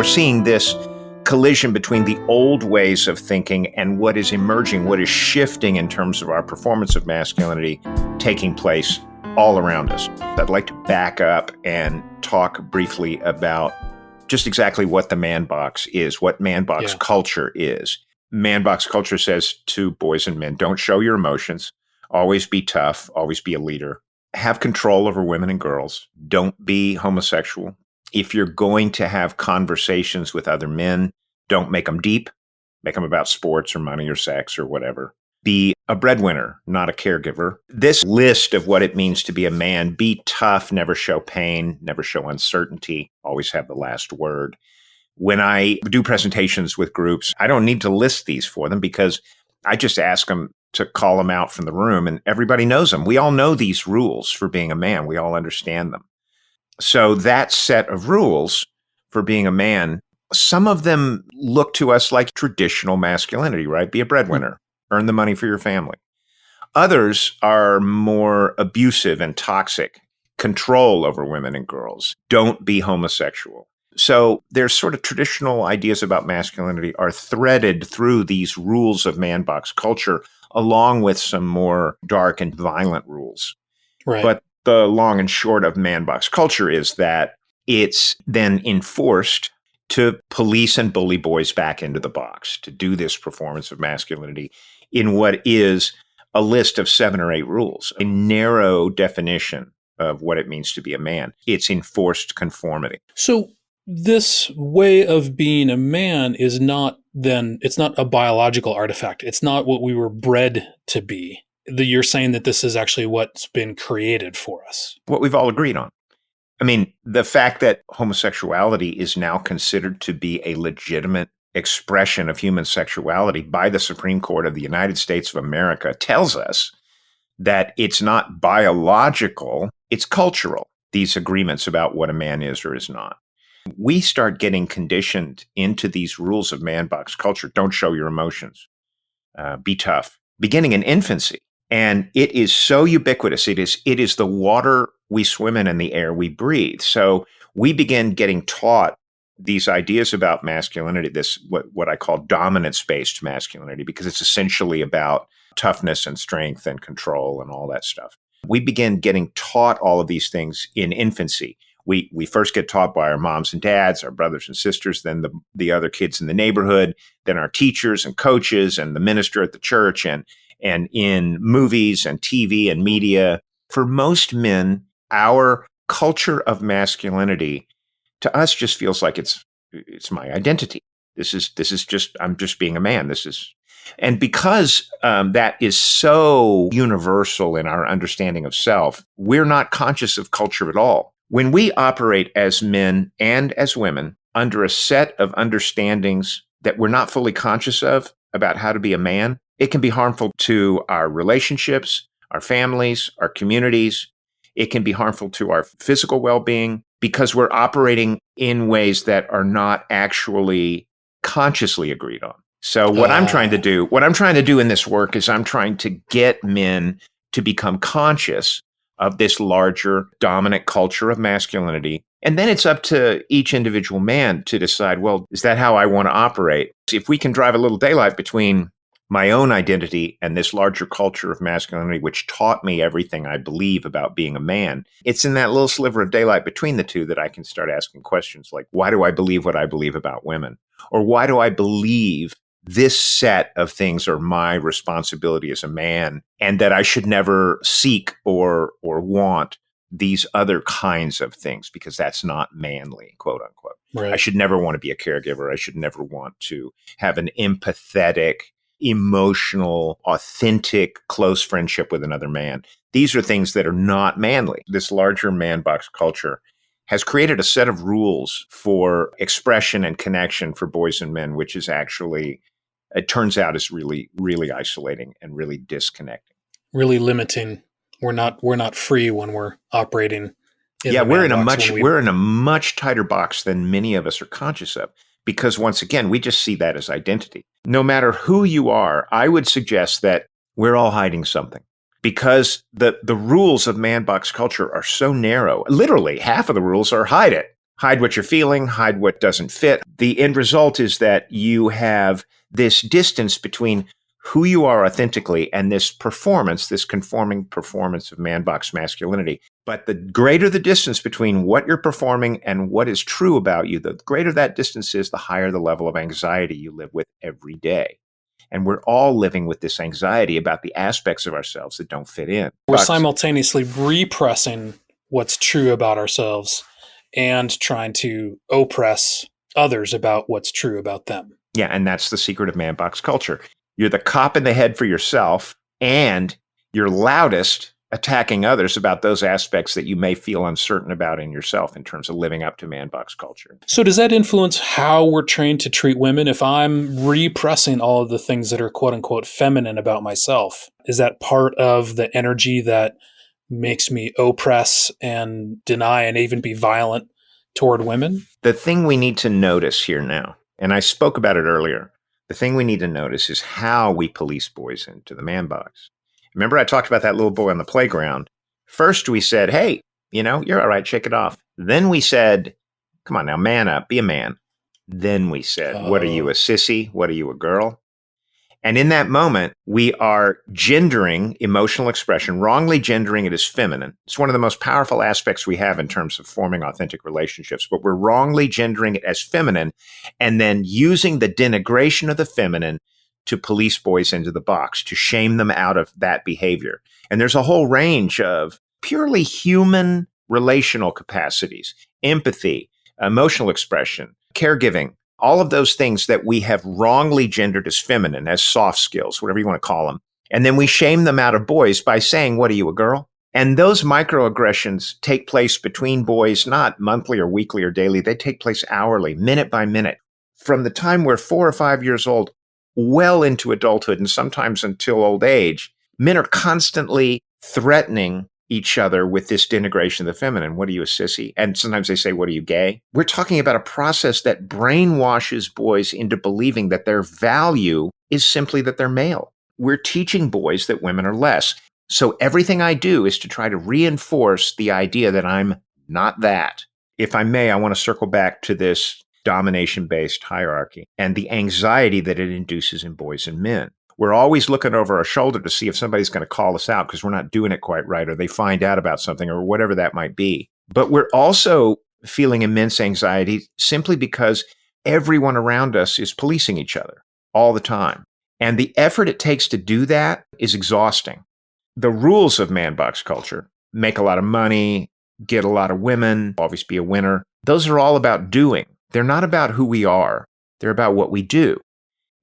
we're seeing this collision between the old ways of thinking and what is emerging, what is shifting in terms of our performance of masculinity taking place all around us. I'd like to back up and talk briefly about just exactly what the man box is, what man box culture is. Man box culture says to boys and men, don't show your emotions, always be tough, always be a leader, have control over women and girls, don't be homosexual. If you're going to have conversations with other men, don't make them deep, make them about sports or money or sex or whatever. Be a breadwinner, not a caregiver. This list of what it means to be a man, be tough, never show pain, never show uncertainty, always have the last word. When I do presentations with groups, I don't need to list these for them because I just ask them to call them out from the room and everybody knows them. We all know these rules for being a man. We all understand them. So that set of rules for being a man, some of them look to us like traditional masculinity, right? Be a breadwinner, earn the money for your family. Others are more abusive and toxic, control over women and girls, don't be homosexual. So there's sort of traditional ideas about masculinity are threaded through these rules of man box culture, along with some more dark and violent rules. Right. But the long and short of man box culture is that it's then enforced to police and bully boys back into the box, to do this performance of masculinity in what is a list of 7 or 8 rules, a narrow definition of what it means to be a man. It's enforced conformity. So this way of being a man is not then, it's not a biological artifact. It's not what we were bred to be. You're saying that this is actually what's been created for us. What we've all agreed on. I mean, the fact that homosexuality is now considered to be a legitimate expression of human sexuality by the Supreme Court of the United States of America tells us that it's not biological, it's cultural, these agreements about what a man is or is not. We start getting conditioned into these rules of man box culture. Don't show your emotions. Be tough. Beginning in infancy. And it is so ubiquitous. It is the water we swim in and the air we breathe. So we begin getting taught these ideas about masculinity, this what I call dominance-based masculinity, because it's essentially about toughness and strength and control and all that stuff. We begin getting taught all of these things in infancy. We first get taught by our moms and dads, our brothers and sisters, then the other kids in the neighborhood, then our teachers and coaches and the minister at the church and in movies and TV and media. For most men, our culture of masculinity to us just feels like it's my identity. This is just, I'm just being a man. And because that is so universal in our understanding of self, we're not conscious of culture at all. When we operate as men and as women under a set of understandings that we're not fully conscious of about how to be a man, it can be harmful to our relationships, our families, our communities. It can be harmful to our physical well-being because we're operating in ways that are not actually consciously agreed on. So what I'm trying to do in this work is I'm trying to get men to become conscious of this larger dominant culture of masculinity. And then it's up to each individual man to decide, well, is that how I want to operate? If we can drive a little daylight between my own identity and this larger culture of masculinity, which taught me everything I believe about being a man, it's in that little sliver of daylight between the two that I can start asking questions like, why do I believe what I believe about women? Or why do I believe this set of things are my responsibility as a man and that I should never seek or want these other kinds of things because that's not manly, quote unquote. Right. I should never want to be a caregiver. I should never want to have an empathetic, emotional, authentic, close friendship with another man. These are things that are not manly. This larger man box culture has created a set of rules for expression and connection for boys and men, which is actually, it turns out, is really, really isolating and really disconnecting. Really limiting. We're not free when we're operating. We're in a much tighter box than many of us are conscious of. Because once again, we just see that as identity. No matter who you are, I would suggest that we're all hiding something. Because the rules of man box culture are so narrow. Literally, half of the rules are hide it. hide what you're feeling, hide what doesn't fit. The end result is that you have this distance between who you are authentically and this performance, this conforming performance of man box masculinity. But the greater the distance between what you're performing and what is true about you, the greater that distance is, the higher the level of anxiety you live with every day. And we're all living with this anxiety about the aspects of ourselves that don't fit in. We're simultaneously repressing what's true about ourselves and trying to oppress others about what's true about them. Yeah, and that's the secret of man box culture. You're the cop in the head for yourself, and you're loudest attacking others about those aspects that you may feel uncertain about in yourself in terms of living up to man box culture. So does that influence how we're trained to treat women? If I'm repressing all of the things that are quote unquote feminine about myself, is that part of the energy that makes me oppress and deny and even be violent toward women? The thing we need to notice here now, and I spoke about it earlier, the thing we need to notice is how we police boys into the man box. Remember, I talked about that little boy on the playground. First, we said, hey, you're all right, shake it off. Then we said, come on now, man up, be a man. Then we said, what are you, a sissy? What are you, a girl? And in that moment, we are gendering emotional expression, wrongly gendering it as feminine. It's one of the most powerful aspects we have in terms of forming authentic relationships, but we're wrongly gendering it as feminine and then using the denigration of the feminine to police boys into the box, to shame them out of that behavior. And there's a whole range of purely human relational capacities, empathy, emotional expression, caregiving, all of those things that we have wrongly gendered as feminine, as soft skills, whatever you want to call them. And then we shame them out of boys by saying, what are you, a girl? And those microaggressions take place between boys, not monthly or weekly or daily. They take place hourly, minute by minute, from the time we're 4 or 5 years old, well into adulthood, and sometimes until old age. Men are constantly threatening each other with this denigration of the feminine. What are you, a sissy? And sometimes they say, what are you, gay? We're talking about a process that brainwashes boys into believing that their value is simply that they're male. We're teaching boys that women are less. So everything I do is to try to reinforce the idea that I'm not that. If I may, I want to circle back to this domination-based hierarchy and the anxiety that it induces in boys and men. We're always looking over our shoulder to see if somebody's going to call us out because we're not doing it quite right, or they find out about something, or whatever that might be. But we're also feeling immense anxiety simply because everyone around us is policing each other all the time. And the effort it takes to do that is exhausting. The rules of man box culture, make a lot of money, get a lot of women, always be a winner, those are all about doing. They're not about who we are. They're about what we do.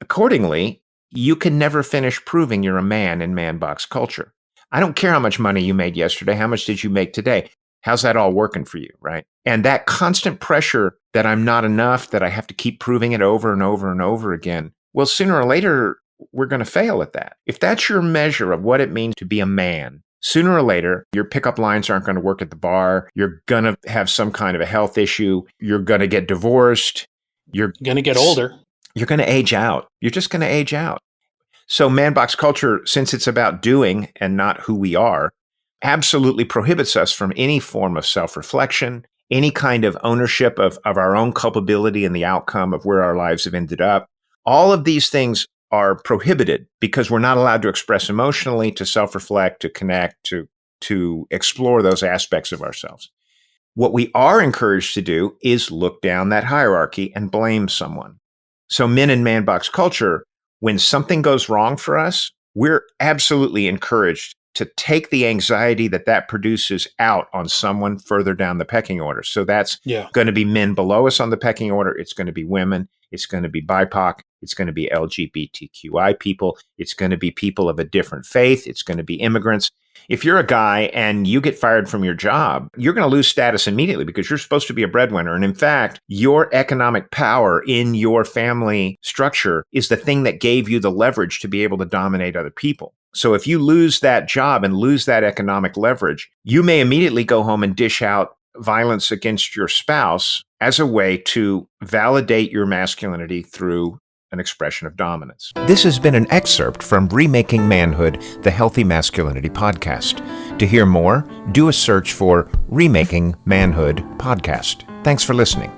Accordingly, you can never finish proving you're a man in man box culture. I don't care how much money you made yesterday. How much did you make today? How's that all working for you, right? And that constant pressure that I'm not enough, that I have to keep proving it over and over and over again, well, sooner or later, we're going to fail at that. If that's your measure of what it means to be a man, sooner or later, your pickup lines aren't going to work at the bar. You're going to have some kind of a health issue. You're going to get divorced. You're going to get older. You're going to age out. You're just going to age out. So man box culture, since it's about doing and not who we are, absolutely prohibits us from any form of self-reflection, any kind of ownership of our own culpability in the outcome of where our lives have ended up. All of these things are prohibited because we're not allowed to express emotionally, to self-reflect, to connect, to explore those aspects of ourselves. What we are encouraged to do is look down that hierarchy and blame someone. So men in man box culture, when something goes wrong for us, we're absolutely encouraged to take the anxiety that produces out on someone further down the pecking order. So that's going to be men below us on the pecking order. It's going to be women. It's going to be BIPOC. It's going to be LGBTQI people. It's going to be people of a different faith. It's going to be immigrants. If you're a guy and you get fired from your job, you're going to lose status immediately because you're supposed to be a breadwinner. And in fact, your economic power in your family structure is the thing that gave you the leverage to be able to dominate other people. So if you lose that job and lose that economic leverage, you may immediately go home and dish out violence against your spouse as a way to validate your masculinity through an expression of dominance. This has been an excerpt from Remaking Manhood, the Healthy Masculinity podcast. To hear more, do a search for Remaking Manhood podcast. Thanks for listening.